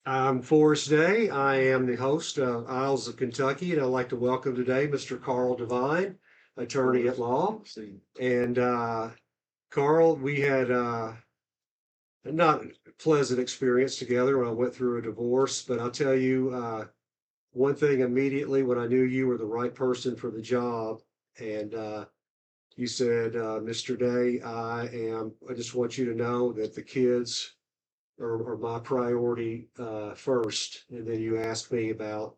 I'm Forrest Day. I am the host of Isles of Kentucky, and I'd like to welcome today Mr. Carl Devine, attorney at law. And Carl, we had a not pleasant experience together when I went through a divorce, but I'll tell you one thing immediately when I knew you were the right person for the job. And you said, Mr. Day, I just want you to know that the kids are my priority first. And then you asked me about,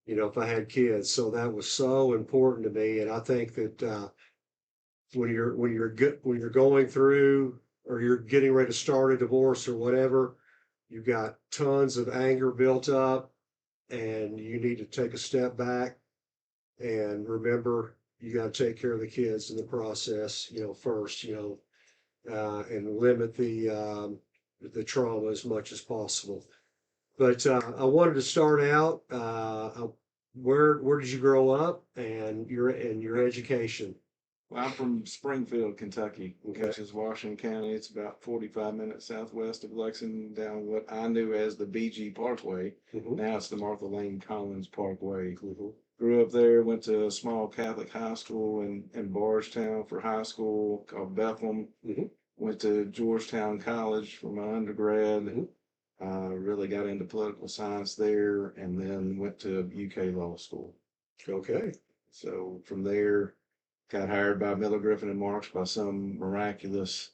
if I had kids. So that was so important to me. And I think that when you're going through or you're getting ready to start a divorce or whatever, you've got tons of anger built up, and you need to take a step back and remember you got to take care of the kids in the process, first, and limit the trauma as much as possible. But I wanted to start out. Where did you grow up, and your education? Well, I'm from Springfield, Kentucky, Okay. which is Washington County. It's about 45 minutes southwest of Lexington, down what I knew as the BG Parkway. Mm-hmm. Now it's the Martha Lane Collins Parkway. Mm-hmm. Grew up there, went to a small Catholic high school in Bardstown for high school called Bethlehem. Mm-hmm. Went to Georgetown College for my undergrad. Mm-hmm. Really got into political science there, and then went to UK law school. Okay. So from there, got hired by Miller Griffin and Marks by some miraculous,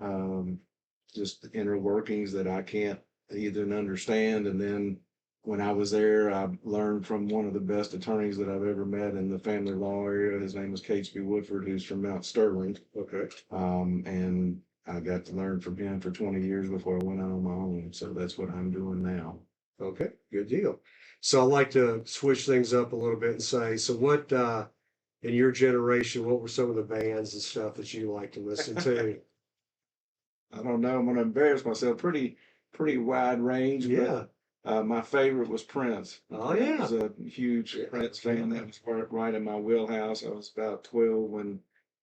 um, just inner workings that I can't even understand. And then when I was there, I learned from one of the best attorneys that I've ever met in the family law area. His name was Catesby Woodford, who's from Mount Sterling. Okay. And I got to learn from him for 20 years before I went out on my own. So that's what I'm doing now. Okay. Good deal. So I'd like to switch things up a little bit and say, so what in your generation, what were some of the bands and stuff that you like to listen to? I don't know. I'm going to embarrass myself. Pretty wide range, Yeah. but my favorite was Prince. Oh I yeah. was a huge Yeah. Prince fan. That was right in my wheelhouse. I was about 12 when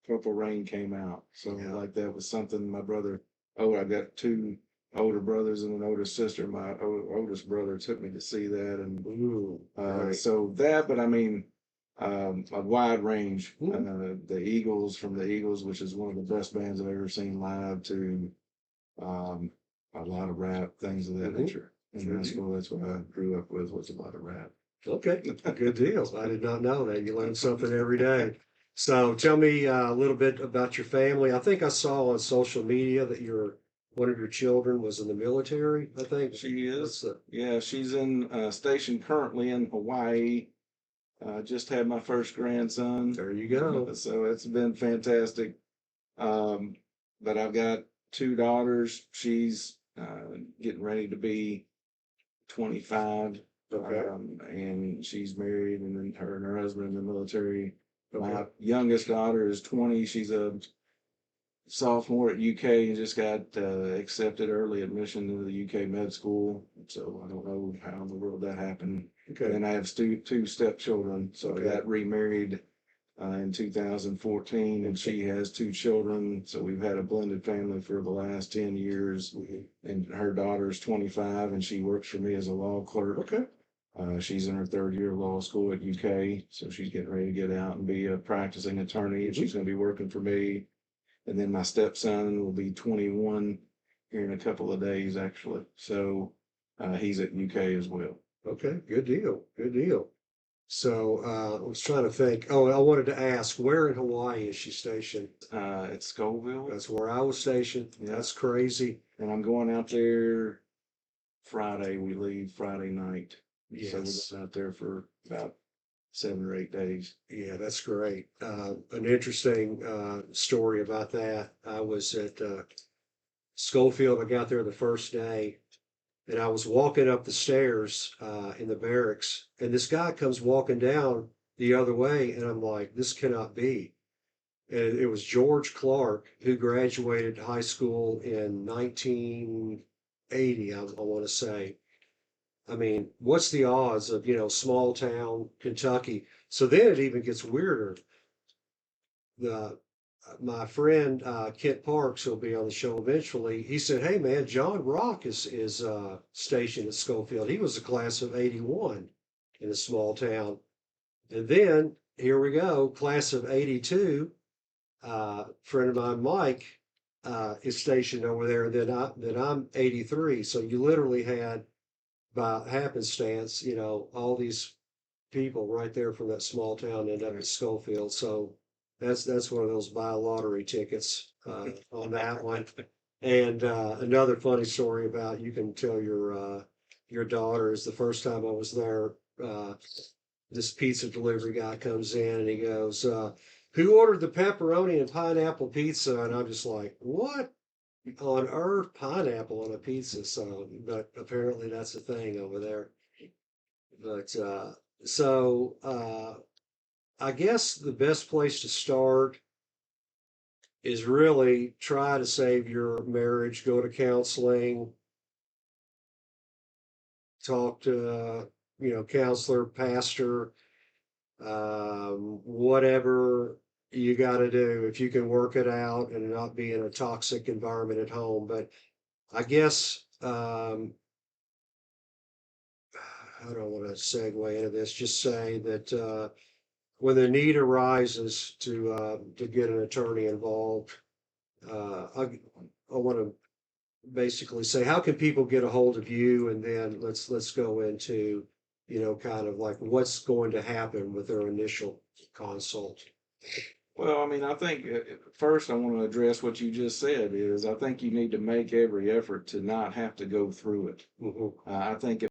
Purple Rain came out. So Yeah. like that was something my brother. Oh, I got two older brothers and an older sister. My oldest brother took me to see that, and Ooh, right. so that. But I mean, a wide range. Mhm. The Eagles, from the Eagles, which is one of the best bands I've ever seen live, to um, a lot of rap, things of that Mhm. nature. In Good high deal. school, that's what I grew up with, was a lot of rap. Okay, good deal. I did not know that. You learn something every day. So tell me a little bit about your family. I think I saw on social media that one of your children was in the military, I think. She What's is, the, yeah, she's in stationed currently in Hawaii. Just had my first grandson, there you go. so it's been fantastic. Um, but I've got two daughters. She's getting ready to be 25, Okay. and she's married, and then her and her husband in the military. Okay. My youngest daughter is 20. She's a sophomore at UK and just got accepted early admission into the UK med school. So I don't know how in the world that happened. Okay. And then I have two stepchildren. So I Okay. got remarried in 2014, and she has two children. So we've had a blended family for the last 10 years. Mhm. And her daughter's 25, and she works for me as a law clerk. Okay. She's in her third year of law school at UK, so she's getting ready to get out and be a practicing attorney, and she's going to be working for me. And then my stepson will be 21 here in a couple of days, actually. So he's at UK as well. Okay. Good deal. Good deal. So I was trying to think. Oh, I wanted to ask, where in Hawaii is she stationed? At Scoville. That's where I was stationed. Yeah. That's crazy. And I'm going out there Friday. We leave Friday night. So we're Yes. going out there for about 7 or 8 days. Yeah, that's great. An interesting story about that. I was at Schofield. I got there the first day, and I was walking up the stairs in the barracks, and this guy comes walking down the other way, and I'm like, this cannot be. And it was George Clark, who graduated high school in 1980, I want to say. I mean, what's the odds of, small town Kentucky? So then it even gets weirder. The my friend Kent Parks, who'll be on the show eventually, he said, "Hey man, John Rock is stationed at Schofield. He was a class of '81 in a small town." And then here we go, class of '82. Friend of mine, Mike, is stationed over there. And then I'm '83. So you literally had, by happenstance, all these people right there from that small town end up at Schofield. So that's one of those buy lottery tickets on that one. And another funny story about, you can tell your daughter, is the first time I was there. This pizza delivery guy comes in and he goes, "Who ordered the pepperoni and pineapple pizza?" And I'm just like, "What on earth, pineapple on a pizza?" So, but apparently that's a thing over there. But I guess the best place to start is really try to save your marriage, go to counseling, talk to, counselor, pastor, whatever you got to do if you can work it out and not be in a toxic environment at home. But I guess, I don't want to segue into this, just say that when the need arises to get an attorney involved, I want to basically say, how can people get a hold of you? And then let's go into, kind of like what's going to happen with their initial consult. Well, I mean, I think first I want to address what you just said is I think you need to make every effort to not have to go through it. Mhm. I think